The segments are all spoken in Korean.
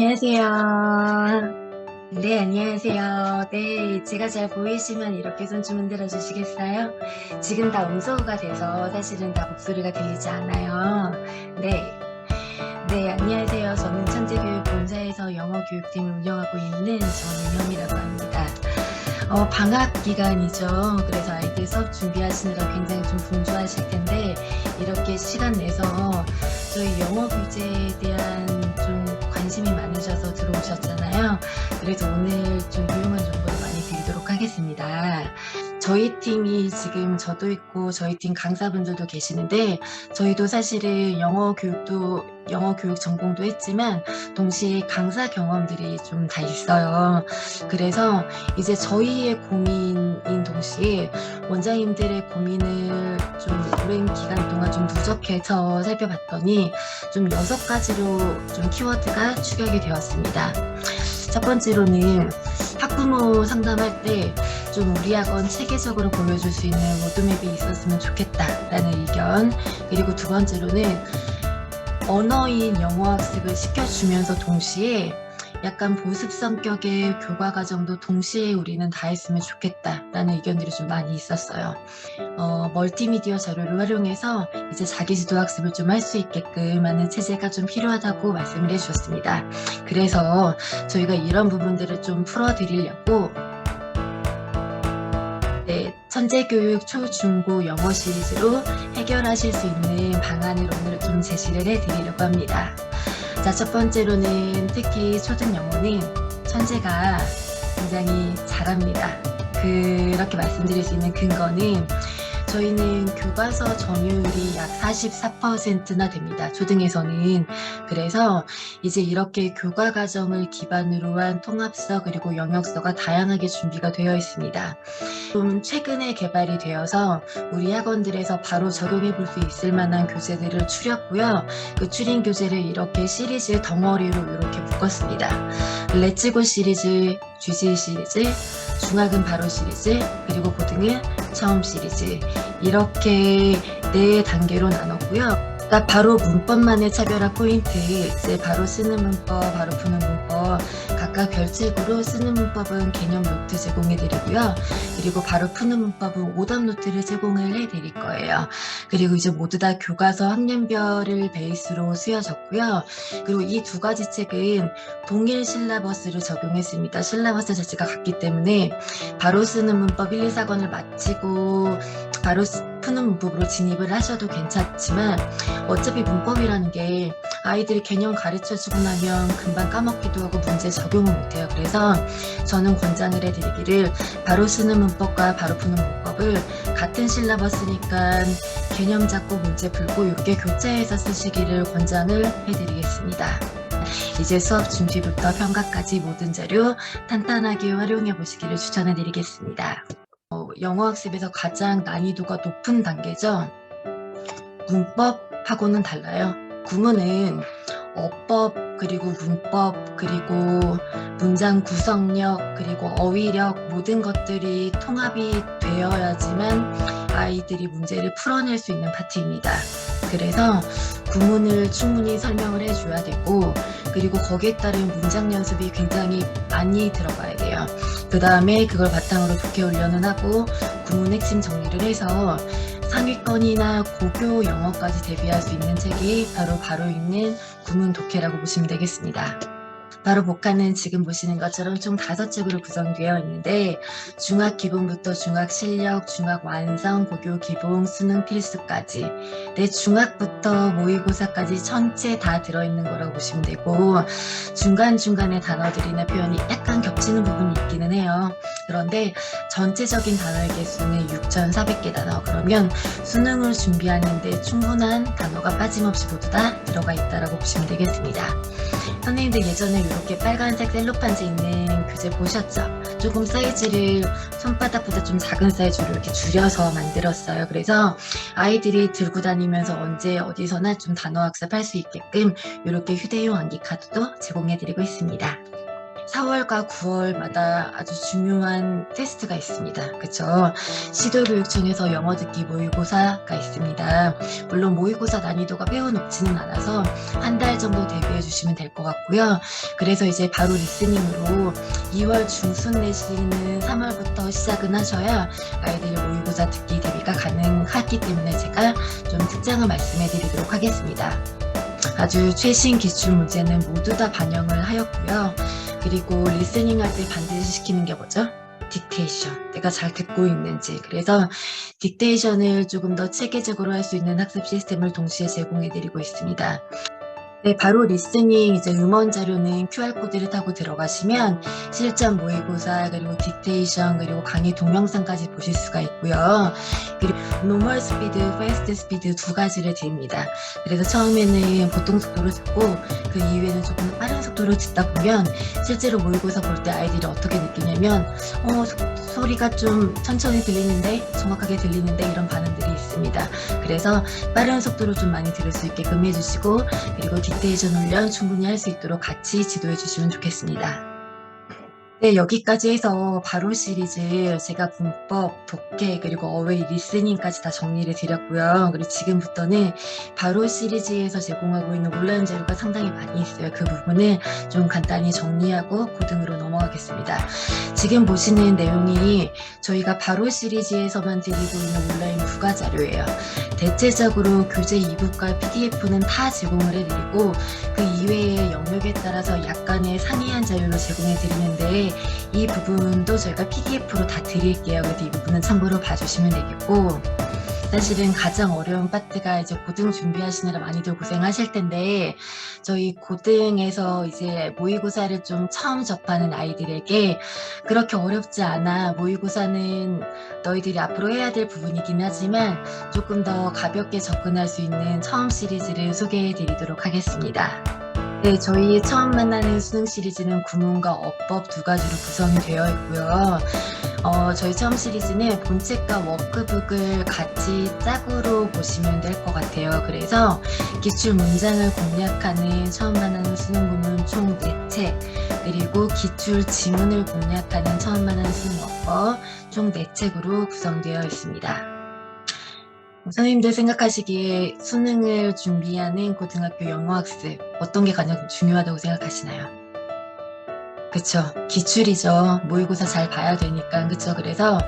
안녕하세요. 네, 안녕하세요. 네, 제가 잘 보이시면 이렇게 손 좀 흔들어 주시겠어요? 지금 다 음소거가 돼서 사실은 다 목소리가 들리지 않아요. 네. 네, 안녕하세요. 저는 천재교육본사에서 영어교육팀을 운영하고 있는 전은영이라고 합니다. 방학 기간이죠. 그래서 아이들 수업 준비하시느라 굉장히 좀 분주하실 텐데, 이렇게 시간 내서 저희 영어 교재에 대한 좀 관심이 많으셔서 들어오셨잖아요. 그래서 오늘 좀 유용한 정보를 많이 드리도록 하겠습니다. 저희 팀이 지금 저도 있고 저희 팀 강사분들도 계시는데, 저희도 사실은 영어 교육 전공도 했지만 동시에 강사 경험들이 좀 다 있어요. 그래서 이제 저희의 고민인 동시에 원장님들의 고민을 좀 오랜 기간 동안 좀 누적해서 살펴봤더니 좀 6가지로 좀 키워드가 축약이 되었습니다. 첫 번째로는 학부모 상담할 때 좀 우리 학원 체계적으로 보여줄 수 있는 로드맵이 있었으면 좋겠다라는 의견. 그리고 두 번째로는 언어인 영어 학습을 시켜주면서 동시에 약간 보습 성격의 교과 과정도 동시에 우리는 다 했으면 좋겠다라는 의견들이 좀 많이 있었어요. 멀티미디어 자료를 활용해서 이제 자기주도 학습을 좀 할 수 있게끔 하는 체제가 좀 필요하다고 말씀을 해주셨습니다. 그래서 저희가 이런 부분들을 좀 풀어드리려고 천재교육 초중고 영어 시리즈로 해결하실 수 있는 방안을 오늘 좀 제시를 해드리려고 합니다. 자, 첫 번째로는 특히 초등 영어는 천재가 굉장히 잘합니다. 그렇게 말씀드릴 수 있는 근거는 저희는 교과서 점유율이 약 44%나 됩니다. 초등에서는. 그래서 이제 이렇게 교과 과정을 기반으로 한 통합서 그리고 영역서가 다양하게 준비가 되어 있습니다. 좀 최근에 개발이 되어서 우리 학원들에서 바로 적용해 볼 수 있을 만한 교재들을 추렸고요. 그 추린 교재를 이렇게 시리즈 덩어리로 이렇게 묶었습니다. 렛츠고 시리즈, GC 시리즈, 중학은 바로 시리즈, 그리고 고등은 처음 시리즈, 이렇게 4단계로 나눴고요. 그러니까 바로 문법만의 차별화 포인트, 이제 바로 쓰는 문법, 바로 푸는 문법, 각각 별책으로 쓰는 문법은 개념 노트 제공해드리고요. 그리고 바로 푸는 문법은 오답 노트를 제공을 해드릴 거예요. 그리고 이제 모두 다 교과서 학년별을 베이스로 쓰여졌고요. 그리고 이 2가지 책은 동일 실라버스를 적용했습니다. 실라버스 자체가 같기 때문에 바로 쓰는 문법 1, 2, 4권을 마치고 바로 푸는 문법으로 진입을 하셔도 괜찮지만 어차피 문법이라는 게 아이들이 개념 가르쳐주고 나면 금방 까먹기도 하고 문제 적용을 못해요. 그래서 저는 권장을 해드리기를 바로 쓰는 문법과 바로 푸는 문법을 같은 실라버스니까 개념 잡고 문제 풀고 이렇게 교차해서 쓰시기를 권장을 해드리겠습니다. 이제 수업 준비부터 평가까지 모든 자료 탄탄하게 활용해 보시기를 추천해 드리겠습니다. 영어 학습에서 가장 난이도가 높은 단계죠. 문법하고는 달라요. 구문은 어법, 그리고 문법, 그리고 문장 구성력, 그리고 어휘력, 모든 것들이 통합이 되어야지만 아이들이 문제를 풀어낼 수 있는 파트입니다. 그래서 구문을 충분히 설명을 해줘야 되고, 그리고 거기에 따른 문장 연습이 굉장히 많이 들어가야 돼요. 그 다음에 그걸 바탕으로 독해 훈련을 하고 구문 핵심 정리를 해서 상위권이나 고교 영어까지 대비할 수 있는 책이 바로 읽는 구문 독해라고 보시면 되겠습니다. 바로 복화는 지금 보시는 것처럼 총 5축으로 구성되어 있는데 중학 기본부터 중학 실력, 중학 완성, 고교 기본, 수능 필수까지 중학부터 모의고사까지 전체 다 들어있는 거라고 보시면 되고 중간중간에 단어들이나 표현이 약간 겹치는 부분이 있기는 해요. 그런데 전체적인 단어의 개수는 6,400개 단어. 그러면 수능을 준비하는데 충분한 단어가 빠짐없이 모두 다 들어가 있다고 보시면 되겠습니다. 선생님들 예전에 이렇게 빨간색 셀로판지 있는 교재 보셨죠? 조금 사이즈를 손바닥보다 좀 작은 사이즈로 이렇게 줄여서 만들었어요. 그래서 아이들이 들고 다니면서 언제 어디서나 좀 단어 학습할 수 있게끔 이렇게 휴대용 암기 카드도 제공해드리고 있습니다. 4월과 9월마다 아주 중요한 테스트가 있습니다. 그쵸? 시도교육청에서 영어 듣기 모의고사가 있습니다. 물론 모의고사 난이도가 매우 높지는 않아서 한 달 정도 대비해 주시면 될 것 같고요. 그래서 이제 바로 리스닝으로 2월 중순 내지는 3월부터 시작은 하셔야 아이들의 모의고사 듣기 대비가 가능하기 때문에 제가 좀 특장을 말씀해 드리도록 하겠습니다. 아주 최신 기출 문제는 모두 다 반영을 하였고요. 그리고 리스닝 할 때 반드시 시키는 게 뭐죠? 딕테이션. 내가 잘 듣고 있는지. 그래서 딕테이션을 조금 더 체계적으로 할 수 있는 학습 시스템을 동시에 제공해 드리고 있습니다. 네, 바로 리스닝 이제 음원 자료는 QR코드를 타고 들어가시면 실전 모의고사 그리고 딕테이션 그리고 강의 동영상까지 보실 수가 있고요. 그리고 노멀 스피드, 패스트 스피드 두 가지를 드립니다. 그래서 처음에는 보통 속도로 듣고 그 이후에는 조금 빠른 속도로 듣다 보면 실제로 모의고사 볼 때 아이들이 어떻게 느끼냐면 소리가 좀 천천히 들리는데 정확하게 들리는데 이런 반응들이 있습니다. 그래서 빠른 속도로 좀 많이 들을 수 있게끔 해주시고 그리고 딕테이션 훈련 충분히 할 수 있도록 같이 지도해 주시면 좋겠습니다. 네, 여기까지 해서 바로 시리즈 제가 문법, 독해, 그리고 어웨이, 리스닝까지 다 정리를 드렸고요. 그리고 지금부터는 바로 시리즈에서 제공하고 있는 온라인 자료가 상당히 많이 있어요. 그 부분을 좀 간단히 정리하고 고등으로 넘어가겠습니다. 지금 보시는 내용이 저희가 바로 시리즈에서만 드리고 있는 온라인 부가 자료예요. 대체적으로 교재 2부과 PDF는 다 제공을 해드리고 그 이외의 영역에 따라서 약간의 상이한 자료를 제공해 드리는데 이 부분도 저희가 PDF로 다 드릴게요. 그래서 이 부분은 참고로 봐주시면 되겠고 사실은 가장 어려운 파트가 이제 고등 준비하시느라 많이들 고생하실 텐데 저희 고등에서 이제 모의고사를 좀 처음 접하는 아이들에게 그렇게 어렵지 않아. 모의고사는 너희들이 앞으로 해야 될 부분이긴 하지만 조금 더 가볍게 접근할 수 있는 처음 시리즈를 소개해 드리도록 하겠습니다. 네, 저희 처음 만나는 수능 시리즈는 구문과 어법 두 가지로 구성이 되어 있고요. 저희 처음 시리즈는 본책과 워크북을 같이 짝으로 보시면 될 것 같아요. 그래서 기출 문장을 공략하는 처음 만나는 수능 구문 총 4책, 그리고 기출 지문을 공략하는 처음 만나는 수능 어법 총 4책으로 구성되어 있습니다. 선생님들 생각하시기에 수능을 준비하는 고등학교 영어학습 어떤 게 가장 중요하다고 생각하시나요? 그쵸. 기출이죠. 모의고사 잘 봐야 되니까. 그쵸. 그래서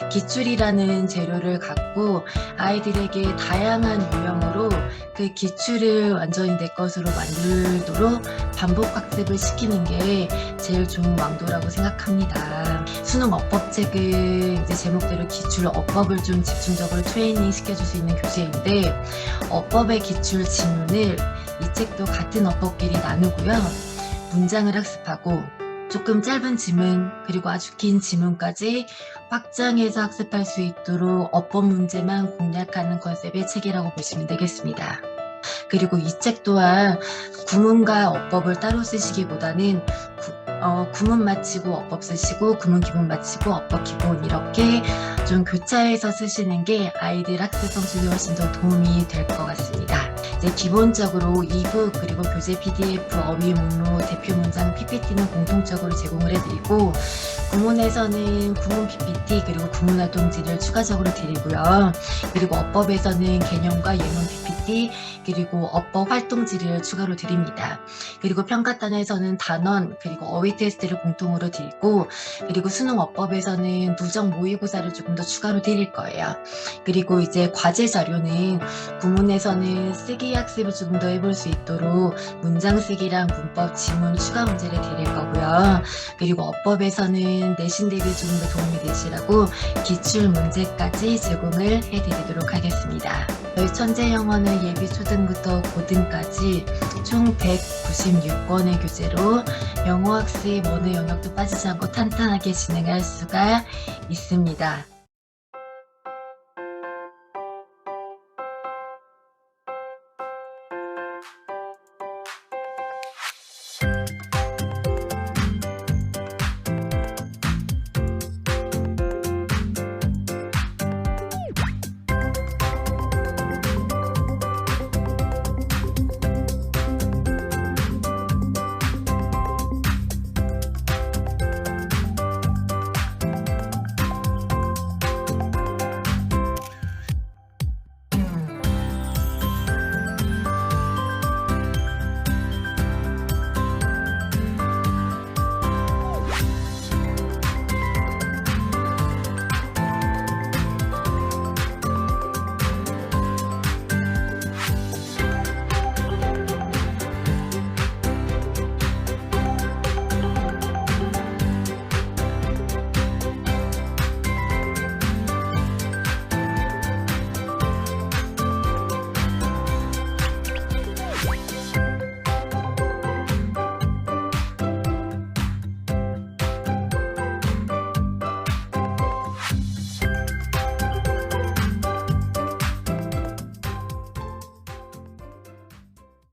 기출이라는 재료를 갖고 아이들에게 다양한 유형으로 그 기출을 완전히 내 것으로 만들도록 반복 학습을 시키는 게 제일 좋은 왕도라고 생각합니다. 수능 어법책은 이제 제목대로 기출 어법을 좀 집중적으로 트레이닝 시켜줄 수 있는 교재인데 어법의 기출 지문을 이 책도 같은 어법끼리 나누고요. 문장을 학습하고 조금 짧은 지문 그리고 아주 긴 지문까지 확장해서 학습할 수 있도록 어법 문제만 공략하는 컨셉의 책이라고 보시면 되겠습니다. 그리고 이 책 또한 구문과 어법을 따로 쓰시기보다는 구문 마치고 어법 쓰시고 구문 기본 마치고 어법 기본 이렇게 좀 교차해서 쓰시는 게 아이들 학습 성취에 훨씬 더 도움이 될 것 같습니다. 이제 기본적으로 2부 그리고 교재 PDF, 어휘 목록, 대표 문장 PPT는 공통적으로 제공을 해드리고 구문에서는 구문 PPT 그리고 구문 활동지를 추가적으로 드리고요. 그리고 어법에서는 개념과 예문 PPT 그리고 어법 활동지를 추가로 드립니다. 그리고 평가단에서는 단원 그리고 어휘 테스트를 공통으로 드리고 그리고 수능 어법에서는 누적 모의고사를 조금 더 추가로 드릴 거예요. 그리고 이제 과제 자료는 구문에서는 쓰기 학습을 조금 더 해볼 수 있도록 문장 쓰기랑 문법 지문 추가 문제를 드릴 거고요. 그리고 어법에서는 내신 대비 조금 더 도움이 되시라고 기출 문제까지 제공을 해드리도록 하겠습니다. 저희 천재 영어는 예비 초등부터 고등까지 총 196권의 교재로 영어 학습 어느 영역도 빠지지 않고 탄탄하게 진행할 수가 있습니다.